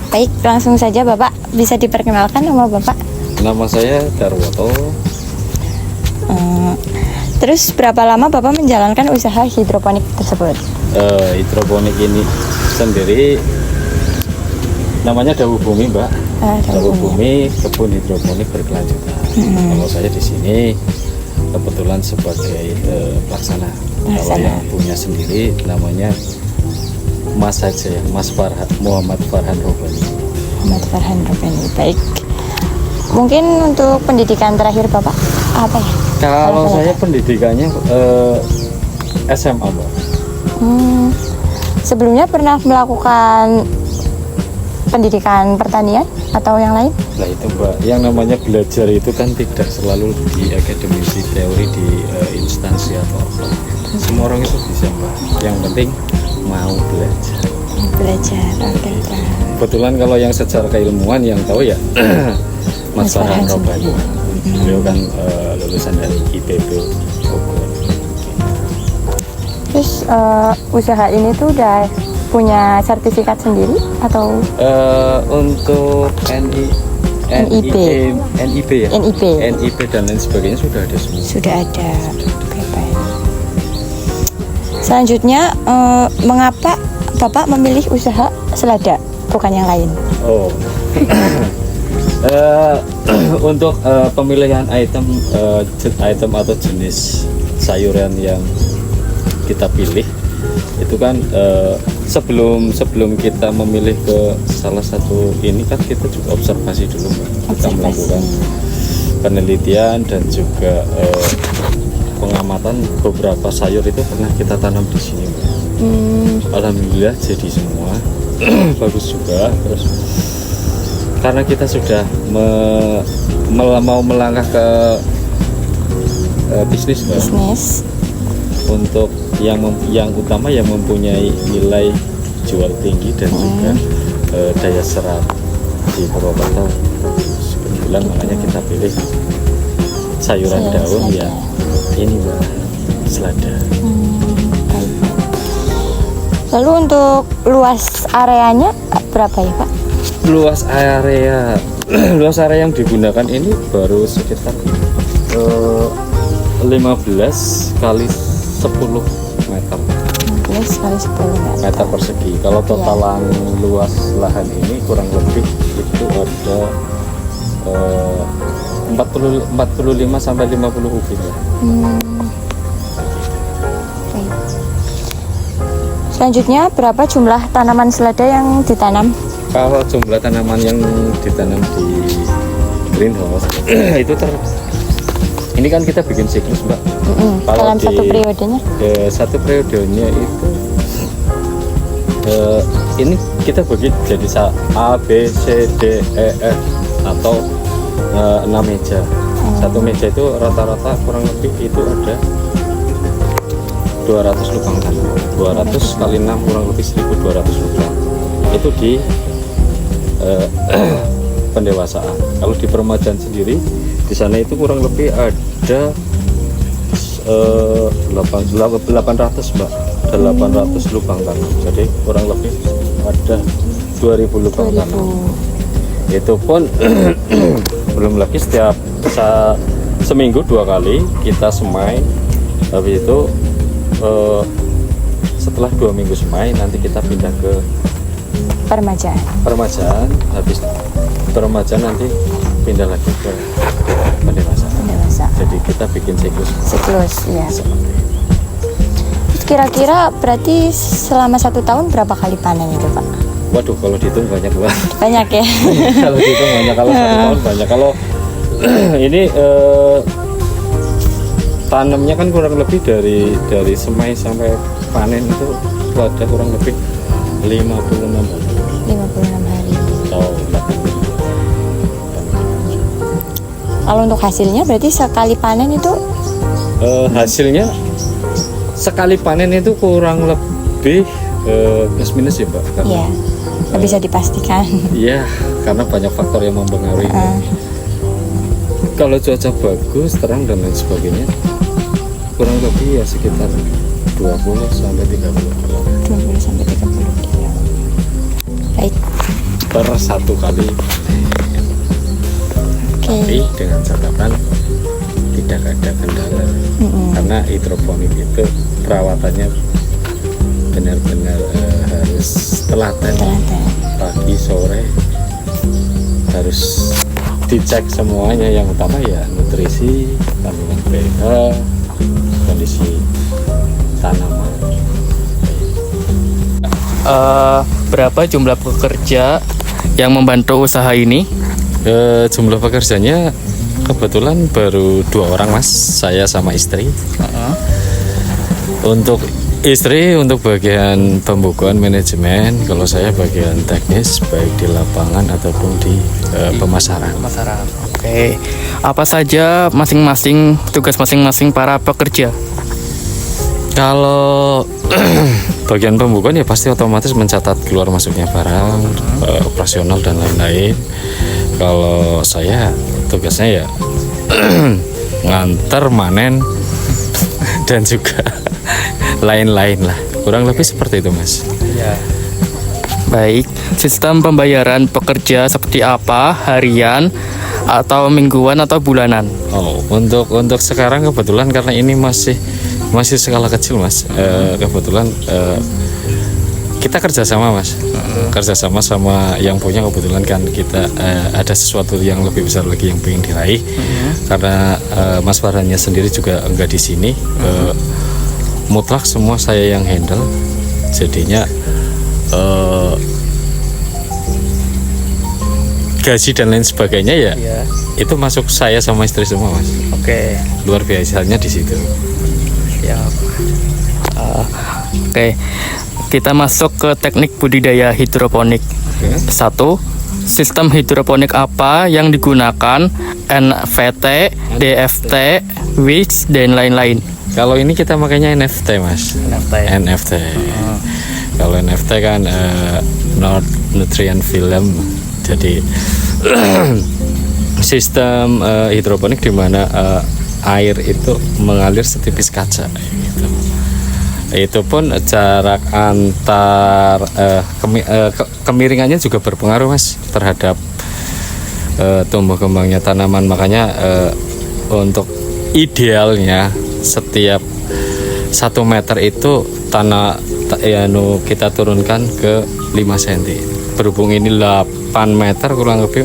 Baik, langsung saja Bapak bisa diperkenalkan nama Bapak. Nama saya Darwoto. Terus berapa lama Bapak menjalankan usaha hidroponik tersebut? Hidroponik ini sendiri namanya Dawu Bumi, Mbak. Dawu Bumi kebun hidroponik berkelanjutan. Kalau saya di sini kebetulan sebagai pelaksana. Kalau yang punya sendiri namanya Mas saja ya, Mas Farhan, Muhammad Farhan Robani. Muhammad Farhan Robani. Baik. Mungkin untuk pendidikan terakhir Bapak apa ya? Kalau saya pendidikannya SMA, Mbak. Sebelumnya pernah melakukan pendidikan pertanian atau yang lain? Nah itu Mbak, yang namanya belajar itu kan tidak selalu di akademisi teori di instansi atau apa. Semua orang itu bisa Mbak. Yang penting mau belajar. Oke. Kebetulan kalau yang secara keilmuan yang tahu ya Mas Farhan Robani. Beliau kan lulusan dari IPB Bogor. Terus usaha ini tuh udah punya sertifikat sendiri atau? Untuk NIP ya? NIP dan lain sebagainya sudah ada semua. Sudah ada. Oke, baik. Selanjutnya, mengapa Bapak memilih usaha selada bukan yang lain? Oh. Untuk pemilihan item atau jenis sayuran yang kita pilih itu kan sebelum kita memilih ke salah satu ini kan kita juga observasi dulu Mbak. Kita melakukan penelitian dan juga pengamatan beberapa sayur itu pernah kita tanam di sini Mbak. Alhamdulillah jadi semua bagus juga. Terus karena kita sudah mau melangkah ke bisnis Mbak. Untuk yang utama yang mempunyai nilai jual tinggi dan juga daya serap di Purwokerto. Kebetulan makanya kita pilih sayuran daun ya ini Mbak, selada. Lalu untuk luas areanya berapa ya Pak? Luas area yang digunakan ini baru sekitar 15 kali 10 meter. 15 kali 10 meter persegi. Kalau totalan luas lahan ini kurang lebih itu ada 45 sampai 50 ubin ya. Selanjutnya berapa jumlah tanaman selada yang ditanam? Kalau jumlah tanaman yang ditanam di greenhouse itu ini kan kita bikin siklus Mbak. Kalau dalam satu periodenya? Satu periodenya itu ini kita bagi jadi A, B, C, D, E, F atau 6 meja. Satu meja itu rata-rata kurang lebih itu ada 200 lubang tanam. 200 kali 6 kurang lebih 1200 lubang. Itu di pendewasaan. Kalau di peremajaan sendiri di sana itu kurang lebih ada 800 Mbak. Ada 800 lubang tanam. Jadi kurang lebih ada 2000 lubang tanam. Itu pun belum lagi setiap seminggu 2 kali kita semai. Habis itu setelah 2 minggu semai nanti kita pindah ke peremajaan. Habis peremajaan nanti pindah lagi ke pendewasaan. Jadi kita bikin siklus ya. Kira-kira berarti selama 1 tahun berapa kali panen itu Pak? Waduh, kalau dihitung banyak banget. Banyak ya. Kalau dihitung banyak, kalau 1 tahun banyak. Kalau ini tanamnya kan kurang lebih dari semai sampai panen itu ada kurang lebih 56 hari. 56 hari. Oh, kalau untuk hasilnya berarti sekali panen itu? Hasilnya sekali panen itu kurang lebih plus minus ya Mbak. Iya, nggak bisa dipastikan. Iya, karena banyak faktor yang mempengaruhi. Kalau cuaca bagus, terang dan lain sebagainya, kurang lebih ya sekitar 20 sampai 30 kilo. 20 sampai 30 kilo. Baik. per 1 kali. Tapi dengan catatan tidak ada kendala, karena hidroponik itu perawatannya benar-benar harus telaten. Pagi sore harus dicek semuanya, yang utama ya nutrisi, kandungan pH, kondisi tanaman. Berapa jumlah pekerja yang membantu usaha ini? Jumlah pekerjanya kebetulan baru 2 orang mas, saya sama istri. Untuk istri untuk bagian pembukuan manajemen, kalau saya bagian teknis baik di lapangan ataupun di pemasaran. Oke. Apa saja masing-masing tugas masing-masing para pekerja? Kalau bagian pembukuan ya pasti otomatis mencatat keluar masuknya barang, operasional dan lain-lain. Kalau saya tugasnya ya nganter, manen, dan juga lain-lain lah. Kurang lebih seperti itu mas. Ya. Baik, sistem pembayaran pekerja seperti apa? Harian atau mingguan atau bulanan? Oh, untuk sekarang kebetulan karena ini masih skala kecil mas. Kebetulan kita kerjasama mas, kerjasama sama yang punya. Kebetulan kan kita ada sesuatu yang lebih besar lagi yang pengen diraih. Karena Mas Farhannya sendiri juga enggak di sini. Mutlak semua saya yang handle. Jadinya gaji dan lain sebagainya ya, itu masuk saya sama istri semua mas. Oke. Luar biasanya di situ. Siap. Oke. Kita masuk ke teknik budidaya hidroponik. 1. Sistem hidroponik apa yang digunakan? NVT, DFT, WIS, dan lain-lain. Kalau ini kita makanya NFT mas. NFT. Kalau NFT kan Not Nutrient Film. Jadi sistem hidroponik di mana air itu mengalir setipis kaca. Gitu. Itu pun jarak antar kemiringannya juga berpengaruh mas terhadap tumbuh kembangnya tanaman. Makanya untuk idealnya setiap 1 meter itu kita turunkan ke 5 cm. Berhubung ini 8 meter, kurang lebih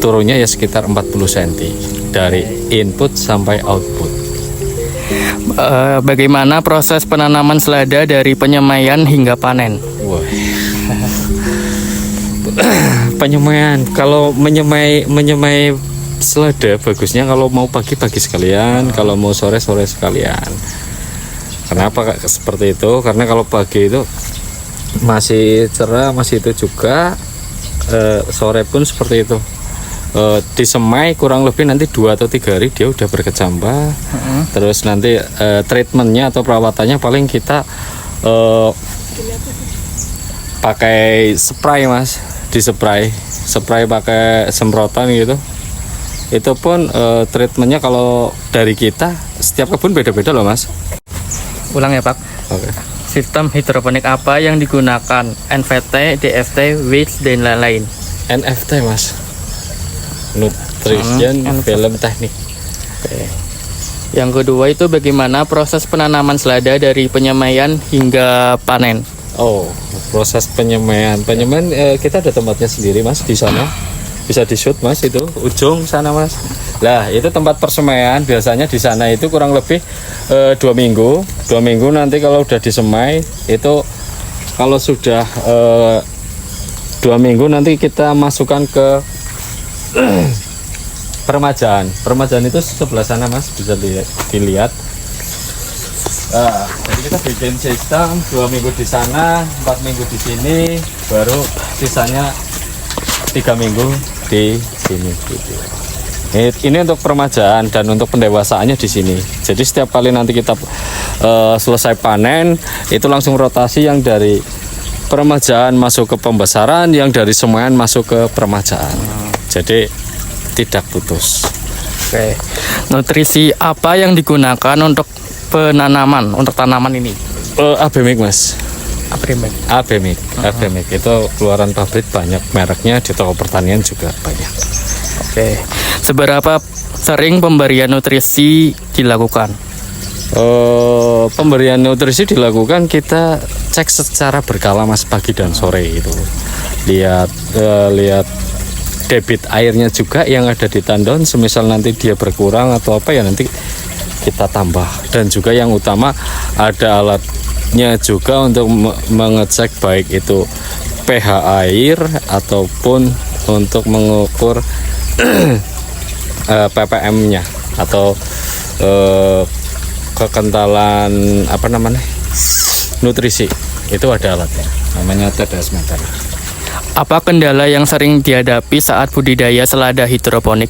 turunnya ya sekitar 40 cm dari input sampai output. Bagaimana proses penanaman selada dari penyemaian hingga panen? Wah. Penyemaian, kalau menyemai selada bagusnya kalau mau pagi sekalian, kalau mau sore sekalian. Kenapa seperti itu? Karena kalau pagi itu masih cerah, masih itu juga, sore pun seperti itu. Disemai kurang lebih nanti 2 atau 3 hari dia udah berkecambah. Terus nanti treatmentnya atau perawatannya paling kita pakai spray mas, spray pakai semprotan gitu. Itu pun treatmentnya kalau dari kita setiap kebun beda-beda loh mas. Ulang ya pak. Oke. Sistem hidroponik apa yang digunakan? NVT, DFT, WIS, dan lain-lain. NFT mas, Nutrition Film Teknik. Oke. Yang kedua itu bagaimana proses penanaman selada dari penyemaian hingga panen? Oh, proses penyemaian kita ada tempatnya sendiri mas di sana. Bisa di shoot mas, itu ujung sana mas. Lah itu tempat persemaian, biasanya di sana itu kurang lebih 2 minggu. 2 minggu nanti kalau udah disemai itu, kalau sudah 2 minggu nanti kita masukkan ke permajaan. Permajaan itu sebelah sana mas, bisa dilihat. Jadi kita bikin sistem 2 minggu di sana, 4 minggu di sini, baru sisanya 3 minggu di sini gitu. Ini untuk permajaan dan untuk pendewasaannya di sini. Jadi setiap kali nanti kita selesai panen itu langsung rotasi, yang dari permajaan masuk ke pembesaran, yang dari semaian masuk ke permajaan. Jadi tidak putus. Oke. Nutrisi apa yang digunakan untuk penanaman, untuk tanaman ini? AB Mix mas. Aprimek. Abemik itu keluaran pabrik banyak mereknya, di toko pertanian juga banyak. Oke. Seberapa sering pemberian nutrisi dilakukan? Pemberian nutrisi dilakukan, kita cek secara berkala mas, pagi dan sore itu. Lihat debit airnya juga yang ada di tandon, semisal nanti dia berkurang atau apa ya nanti kita tambah. Dan juga yang utama ada alatnya juga untuk mengecek baik itu pH air ataupun untuk mengukur ppm-nya atau kekentalan nutrisi. Itu ada alatnya, namanya TDS meter. Apa kendala yang sering dihadapi saat budidaya selada hidroponik?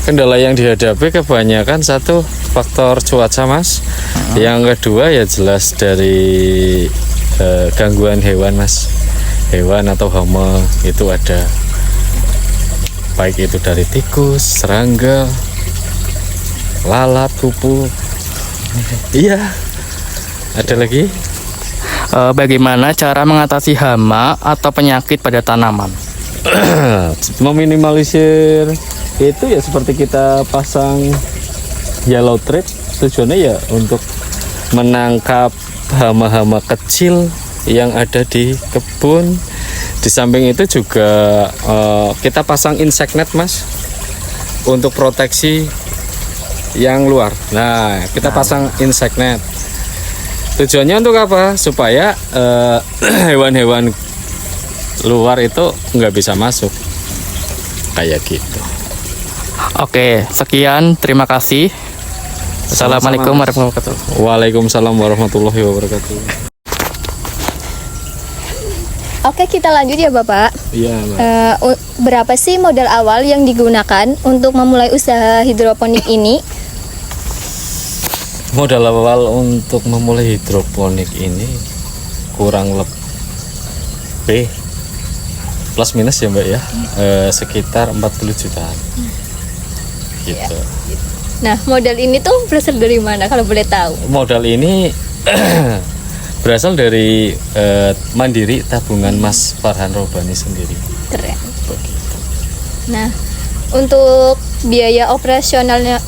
Kendala yang dihadapi kebanyakan satu faktor cuaca mas. Yang kedua ya jelas dari gangguan hewan mas, hewan atau hama itu ada, baik itu dari tikus, serangga, lalat, kupu. Iya, ada lagi. Bagaimana cara mengatasi hama atau penyakit pada tanaman? Meminimalisir itu ya seperti kita pasang yellow thread, tujuannya ya untuk menangkap hama-hama kecil yang ada di kebun. Di samping itu juga kita pasang insect net mas, untuk proteksi yang luar. Nah, kita pasang insect net. Tujuannya untuk apa? Supaya hewan-hewan luar itu nggak bisa masuk. Kayak gitu. Oke, sekian. Terima kasih. Assalamualaikum warahmatullahi wabarakatuh. Waalaikumsalam warahmatullahi wabarakatuh. Oke, kita lanjut ya Bapak. Iya, Mbak. Berapa sih modal awal yang digunakan untuk memulai usaha hidroponik ini? Modal awal untuk memulai hidroponik ini kurang lebih plus minus ya Mbak ya, sekitar 40 jutaan gitu. Nah, modal ini tuh berasal dari mana kalau boleh tahu? Modal ini berasal dari Mandiri Tabungan Mas Farhan Robani sendiri. Keren. Begitu. Nah, untuk biaya operasionalnya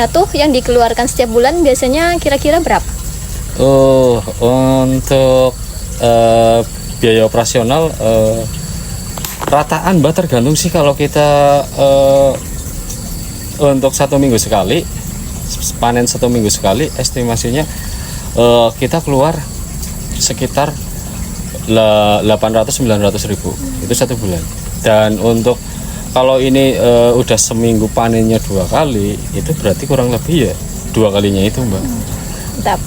tuh yang dikeluarkan setiap bulan biasanya kira-kira berapa? Untuk biaya operasional rataan Mbak, tergantung sih. Kalau kita untuk 1 minggu sekali panen, 1 minggu sekali, estimasinya kita keluar sekitar 800-900 ribu itu 1 bulan. Dan untuk kalau ini udah seminggu panennya 2 kali, itu berarti kurang lebih ya 2 kalinya itu Mbak. Mantap.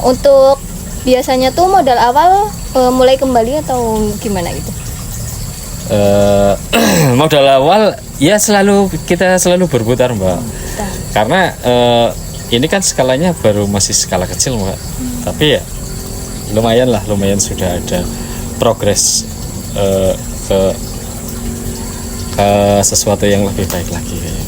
Untuk biasanya tuh modal awal mulai kembali atau gimana gitu? Modal awal ya kita selalu berputar Mbak. Karena ini kan skalanya baru masih skala kecil Mbak. Tapi ya lumayan sudah ada progres ke sesuatu yang lebih baik lagi kayaknya.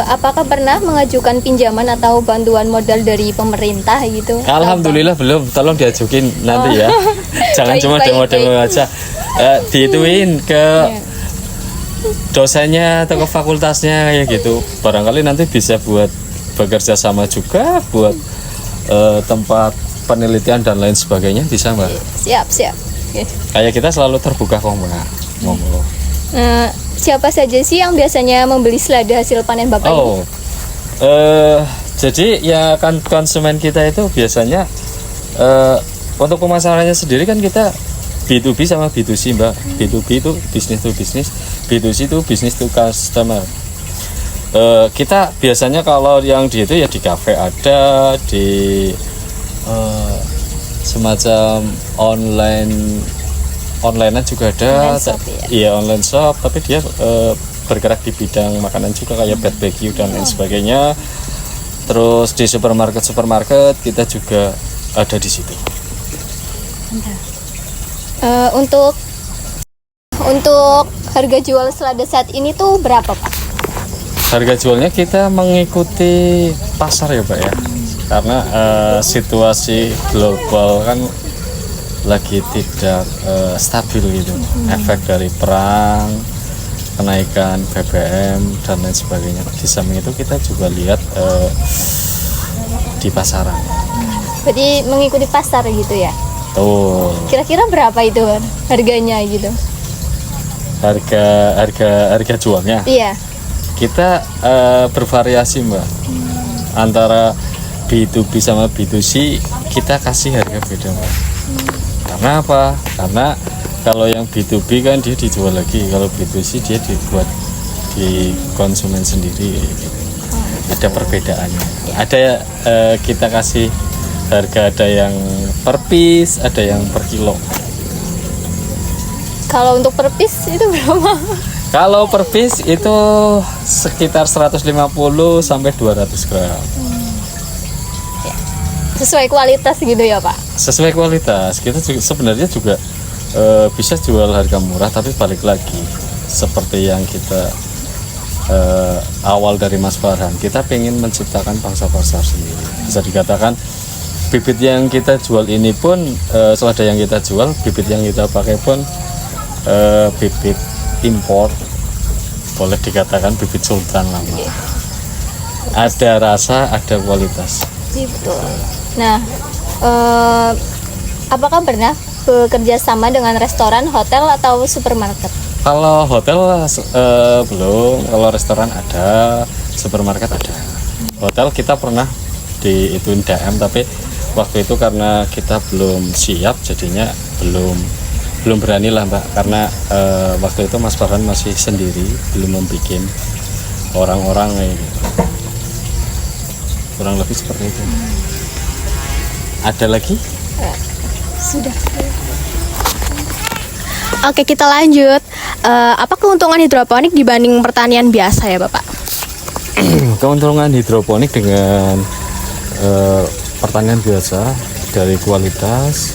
Apakah pernah mengajukan pinjaman atau bantuan modal dari pemerintah gitu? Alhamdulillah belum, tolong diajukin nanti ya. Jangan Baik, cuma baik, demo-demo aja. Diituin ke dosennya atau ke fakultasnya kayak gitu. Barangkali nanti bisa buat bekerja sama juga buat tempat penelitian dan lain sebagainya, bisa Mbak. Siap. Oke. Kayak kita selalu terbuka kok Mbak. Ngomong. Siapa saja sih yang biasanya membeli selada hasil panen Bapak ini? Jadi ya kan konsumen kita itu biasanya untuk pemasarannya sendiri kan kita B2B sama B2C Mbak. B2B itu business to business, B2C itu business to customer. Kita biasanya kalau yang di itu ya di kafe ada, di semacam onlinean juga ada. Online shop, ya? Iya, online shop, tapi dia bergerak di bidang makanan juga kayak barbecue dan lain sebagainya. Terus di supermarket kita juga ada di situ. Untuk harga jual selada saat ini tuh berapa Pak? Harga jualnya kita mengikuti pasar ya Pak ya. karena situasi global kan lagi tidak stabil gitu. Efek dari perang, kenaikan BBM dan lain sebagainya. Di samping itu kita juga lihat di pasaran. Berarti mengikuti pasar gitu ya? Tuh. Kira-kira berapa itu harganya gitu? Harga jualnya. Iya. Kita bervariasi Mbak. Antara B2B sama B2C kita kasih harga beda Mbak. Karena apa? Karena kalau yang B2B kan dia dijual lagi, kalau B2C dia dibuat di konsumen sendiri gitu. Ada perbedaannya. Ada kita kasih harga, ada yang per piece, ada yang per kilo. Kalau untuk per piece itu berapa? Kalau per piece itu sekitar 150 sampai 200 gram. Sesuai kualitas gitu ya Pak? Sesuai kualitas. Kita juga, sebenarnya juga bisa jual harga murah, tapi balik lagi seperti yang kita awal dari Mas Farhan, kita pengen menciptakan pangsa pasar sendiri. Bisa dikatakan bibit yang kita jual ini pun selada yang kita jual, bibit yang kita pakai pun bibit impor, boleh dikatakan bibit sultan lah. Ada rasa, ada kualitas. Gitu. Nah, apakah pernah bekerja sama dengan restoran, hotel, atau supermarket? Kalau hotel belum, kalau restoran ada, supermarket ada. Hotel kita pernah diituin DM, tapi waktu itu karena kita belum siap, jadinya belum berani lah Mbak, karena waktu itu Mas Farhan masih sendiri, belum membuat orang-orang kayak gitu. Kurang lebih seperti itu. Ada lagi? Sudah. Oke, kita lanjut. Apa keuntungan hidroponik dibanding pertanian biasa ya Bapak? Keuntungan hidroponik dengan pertanian biasa, dari kualitas,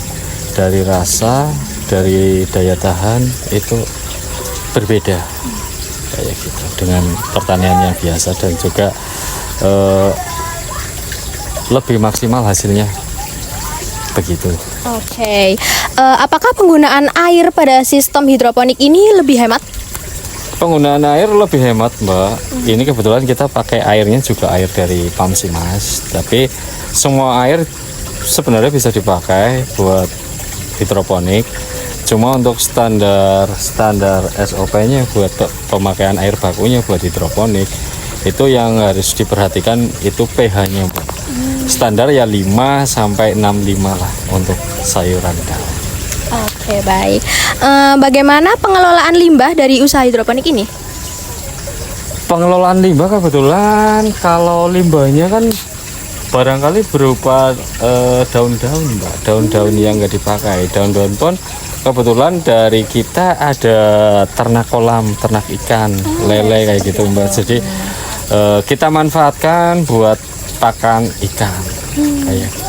dari rasa, dari daya tahan itu berbeda kayak gitu dengan pertanian yang biasa, dan juga lebih maksimal hasilnya begitu. Oke. Apakah penggunaan air pada sistem hidroponik ini lebih hemat? Penggunaan air lebih hemat Mbak. Ini kebetulan kita pakai airnya juga air dari Pam Simas, tapi semua air sebenarnya bisa dipakai buat hidroponik. Cuma untuk standar SOP-nya buat pemakaian air bakunya buat hidroponik itu yang harus diperhatikan itu pH-nya Mbak. Standar ya 5 sampai 6,5 lah untuk sayuran daun. Oke, baik. Bagaimana pengelolaan limbah dari usaha hidroponik ini? Pengelolaan limbah kebetulan kalau limbahnya kan barangkali berupa daun-daun Mbak, daun-daun yang nggak dipakai. Daun-daun pun kebetulan dari kita ada ternak kolam, ternak ikan, lele kayak gitu Mbak. Jadi kita manfaatkan buat pakan ikan kayak gitu.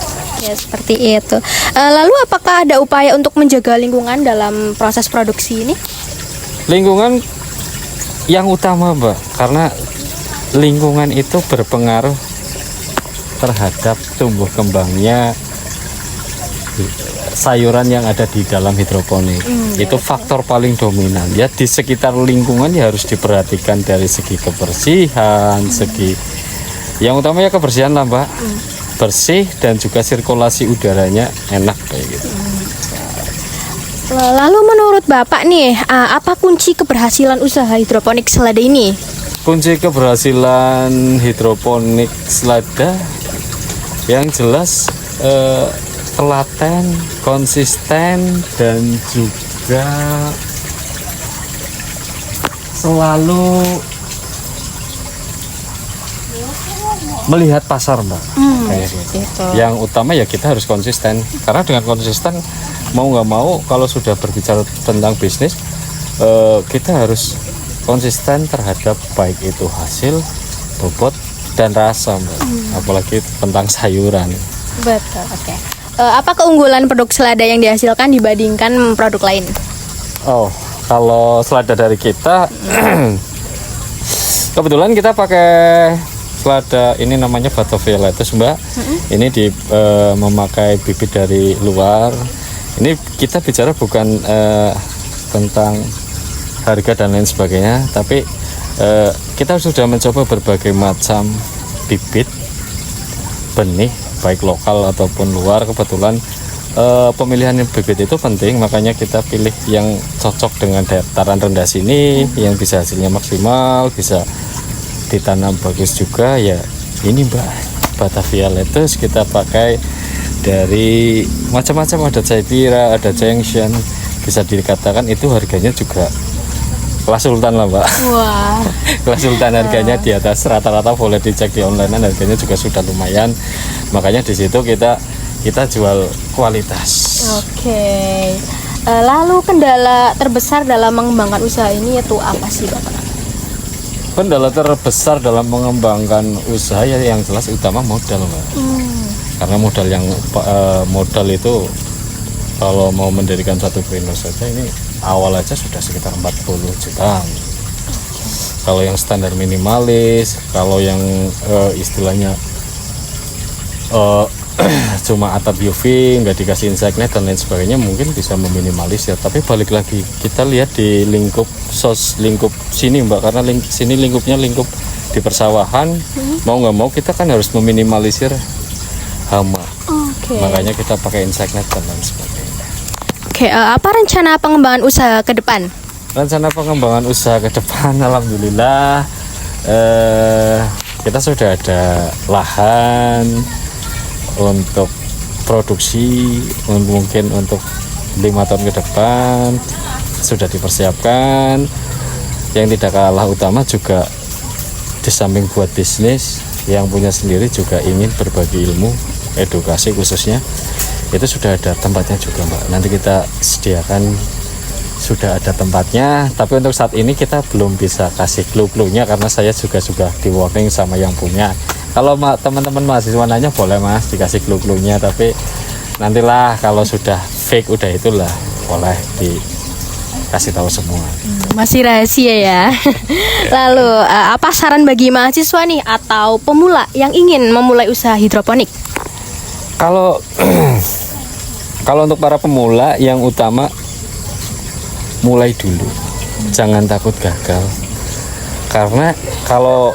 Ya, seperti itu. Lalu apakah ada upaya untuk menjaga lingkungan dalam proses produksi ini? Lingkungan yang utama Mbak, karena lingkungan itu berpengaruh terhadap tumbuh kembangnya sayuran yang ada di dalam hidroponik. Itu faktor paling dominan ya. Di sekitar lingkungan ya harus diperhatikan dari segi kebersihan, segi yang utamanya kebersihan lah Mbak. Bersih dan juga sirkulasi udaranya enak kayak gitu. Lalu menurut Bapak nih, apa kunci keberhasilan usaha hidroponik selada ini? Kunci keberhasilan hidroponik selada yang jelas telaten, konsisten, dan juga selalu melihat pasar Mbak. Kayak gitu. Yang utama ya kita harus konsisten, karena dengan konsisten mau nggak mau kalau sudah berbicara tentang bisnis kita harus konsisten terhadap baik itu hasil, bobot, dan rasa Mbak. Apalagi tentang sayuran. Betul. Oke. Apa keunggulan produk selada yang dihasilkan dibandingkan produk lain? Oh, kalau selada dari kita kebetulan kita pakai lada ini namanya Batavia lettuce Mbak. Ini memakai bibit dari luar. Ini kita bicara bukan tentang harga dan lain sebagainya, tapi kita sudah mencoba berbagai macam bibit benih baik lokal ataupun luar. Kebetulan pemilihan bibit itu penting, makanya kita pilih yang cocok dengan dataran rendah sini, yang bisa hasilnya maksimal, bisa ditanam bagus juga. Ya ini Mbak, Batavia lettuce kita pakai dari macam-macam, ada Jaipira, ada Jiangshan, bisa dikatakan itu harganya juga kelas sultan lah Mbak. Wah. Kelas sultan harganya di atas rata-rata, boleh dicek di online, harganya juga sudah lumayan. Makanya di situ kita jual kualitas. Oke. Lalu kendala terbesar dalam mengembangkan usaha ini itu apa sih Bapak? Kendala terbesar dalam mengembangkan usaha ya yang jelas utama modal Mbak. Karena modal itu kalau mau mendirikan satu greenhouse saja ini awal aja sudah sekitar 40 juta. Kalau yang standar minimalis, kalau yang istilahnya cuma atap UV, nggak dikasih insect net dan lain sebagainya, mungkin bisa meminimalisir. Tapi balik lagi kita lihat di lingkup sini Mbak, karena sini lingkupnya lingkup di persawahan, mau nggak mau kita kan harus meminimalisir hama. Makanya kita pakai insect net dan lain sebagainya. Oke, apa rencana pengembangan usaha ke depan? Rencana pengembangan usaha ke depan, alhamdulillah kita sudah ada lahan untuk produksi, mungkin untuk 5 tahun ke depan sudah dipersiapkan. Yang tidak kalah utama juga di samping buat bisnis, yang punya sendiri juga ingin berbagi ilmu, edukasi khususnya, itu sudah ada tempatnya juga Mbak. Nanti kita sediakan, sudah ada tempatnya, tapi untuk saat ini kita belum bisa kasih clue-cluenya karena saya juga sudah di warning sama yang punya. Kalau teman-teman mahasiswa nanya boleh Mas dikasih clue-cluenya, tapi nantilah kalau sudah fake udah itulah boleh dikasih tahu semua. Masih rahasia ya. Lalu apa saran bagi mahasiswa nih atau pemula yang ingin memulai usaha hidroponik? Kalau untuk para pemula, yang utama mulai dulu, jangan takut gagal. Karena kalau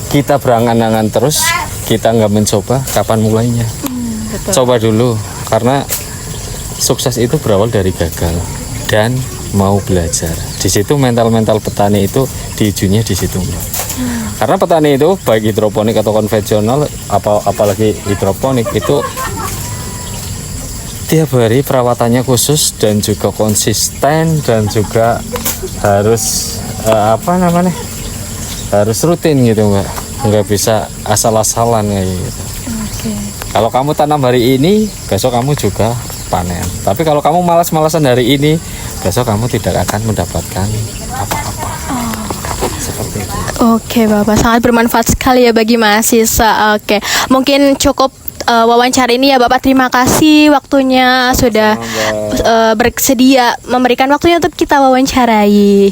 kita berangan-angan terus, kita nggak mencoba, kapan mulainya? Coba dulu, karena sukses itu berawal dari gagal dan mau belajar. Di situ mental petani itu diujinya di situ. Karena petani itu baik hidroponik atau konvensional, apalagi hidroponik itu tiap hari perawatannya khusus dan juga konsisten, dan juga harus harus rutin gitu Mbak, nggak bisa asal-asalan kayak gitu. Kalau kamu tanam hari ini, besok kamu juga panen. Tapi kalau kamu malas-malasan hari ini, besok kamu tidak akan mendapatkan apa-apa. Seperti itu. Oke Bapak, sangat bermanfaat sekali ya bagi mahasiswa. Oke, mungkin cukup wawancara ini ya Bapak. Terima kasih waktunya sudah bersedia memberikan waktunya untuk kita wawancarai.